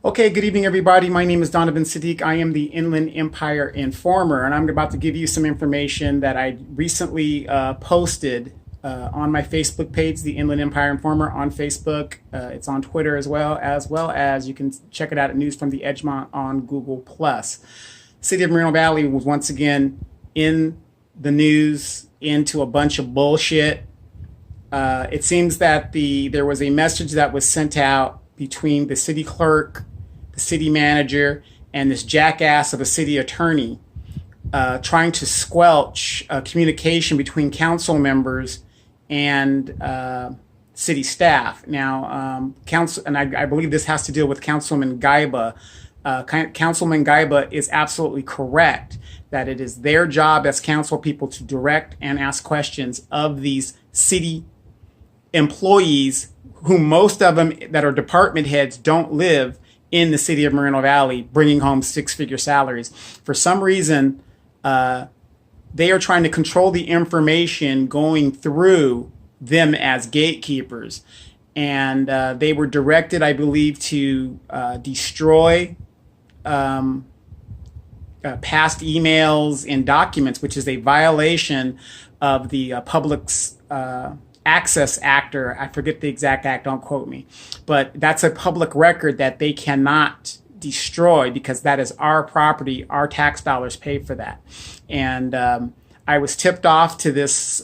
Okay, good evening, everybody. My name is Donovan Sadiq. I am the Inland Empire Informer, and I'm about to give you some information that I recently posted on my Facebook page, the Inland Empire Informer on Facebook. It's on Twitter as you can check it out at News from the Edgemont on Google+. City of Moreno Valley was once again in the news into a bunch of bullshit. It seems that there was a message that was sent out between the city clerk, the city manager, and this jackass of a city attorney trying to squelch communication between council members and city staff. Now, I believe this has to deal with Councilman Gaiba. Councilman Gaiba is absolutely correct that it is their job as council people to direct and ask questions of these city employees, whom most of them that are department heads don't live in the city of Moreno Valley, bringing home six-figure salaries. For some reason, they are trying to control the information going through them as gatekeepers. And they were directed, I believe, to destroy past emails and documents, which is a violation of the Public's Access Act, or I forget the exact act, don't quote me, but that's a public record that they cannot destroy because that is our property. Our tax dollars pay for that. And I was tipped off to this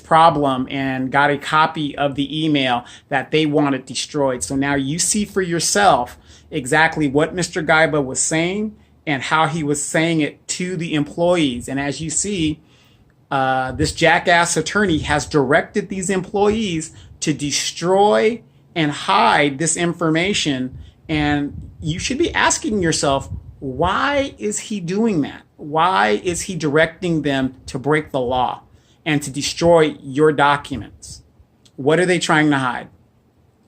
problem and got a copy of the email that they wanted destroyed. So now you see for yourself exactly what Mr. Gaiba was saying and how he was saying it to the employees. And as you see, this jackass attorney has directed these employees to destroy and hide this information. And you should be asking yourself, why is he doing that? Why is he directing them to break the law and to destroy your documents? What are they trying to hide?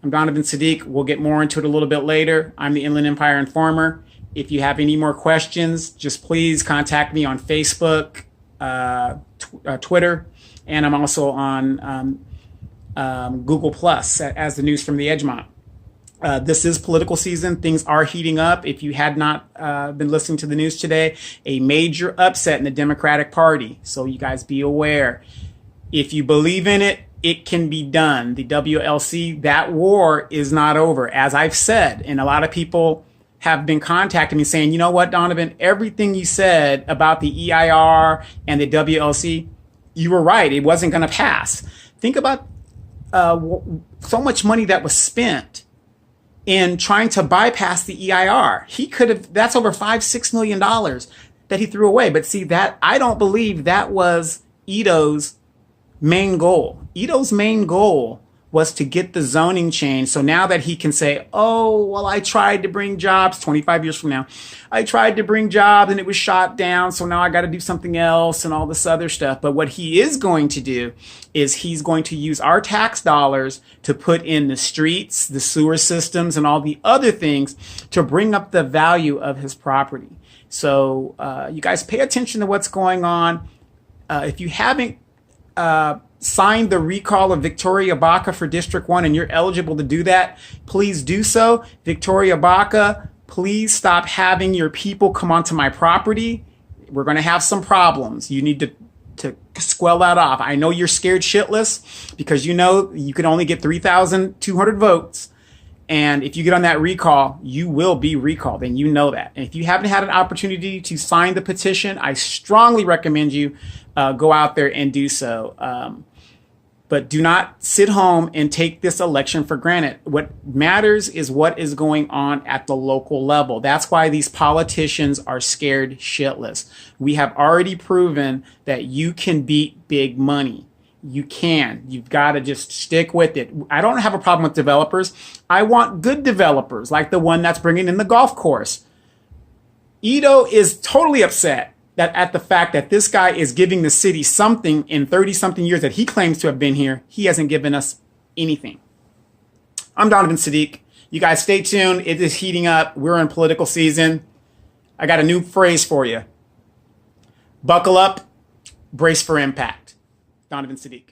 I'm Donovan Sadiq. We'll get more into it a little bit later. I'm the Inland Empire Informer. If you have any more questions, just please contact me on Facebook, Twitter, and I'm also on Google Plus as the News from the Edgemont. This is political season. Things are heating up. If you had not been listening to the news today, a major upset in the Democratic Party. So you guys be aware. If you believe in it, it can be done. The WLC, that war is not over, as I've said, and a lot of people have been contacting me saying, you know what, Donovan, everything you said about the EIR and the WLC, you were right. It wasn't going to pass. Think about so much money that was spent in trying to bypass the EIR. He could have, that's over $5-6 million that he threw away. But see, that I don't believe that was Ito's main goal. Ito's main goal was to get the zoning changed. So now that he can say, oh, well, I tried to bring jobs 25 years from now. I tried to bring jobs and it was shot down. So now I got to do something else and all this other stuff. But what he is going to do is he's going to use our tax dollars to put in the streets, the sewer systems, and all the other things to bring up the value of his property. So you guys pay attention to what's going on. If you haven't signed the recall of Victoria Baca for District 1 and you're eligible to do that, please do so. Victoria Baca, please stop having your people come onto my property. We're going to have some problems. You need to squell that off. I know you're scared shitless because you know you can only get 3,200 votes. And if you get on that recall, you will be recalled, and you know that. And if you haven't had an opportunity to sign the petition, I strongly recommend you go out there and do so. But do not sit home and take this election for granted. What matters is what is going on at the local level. That's why these politicians are scared shitless. We have already proven that you can beat big money. You can. You've got to just stick with it. I don't have a problem with developers. I want good developers, like the one that's bringing in the golf course. Ito is totally upset at the fact that this guy is giving the city something in 30-something years that he claims to have been here. He hasn't given us anything. I'm Donovan Sadiq. You guys stay tuned. It is heating up. We're in political season. I got a new phrase for you. Buckle up, brace for impact. Donovan Sadiq.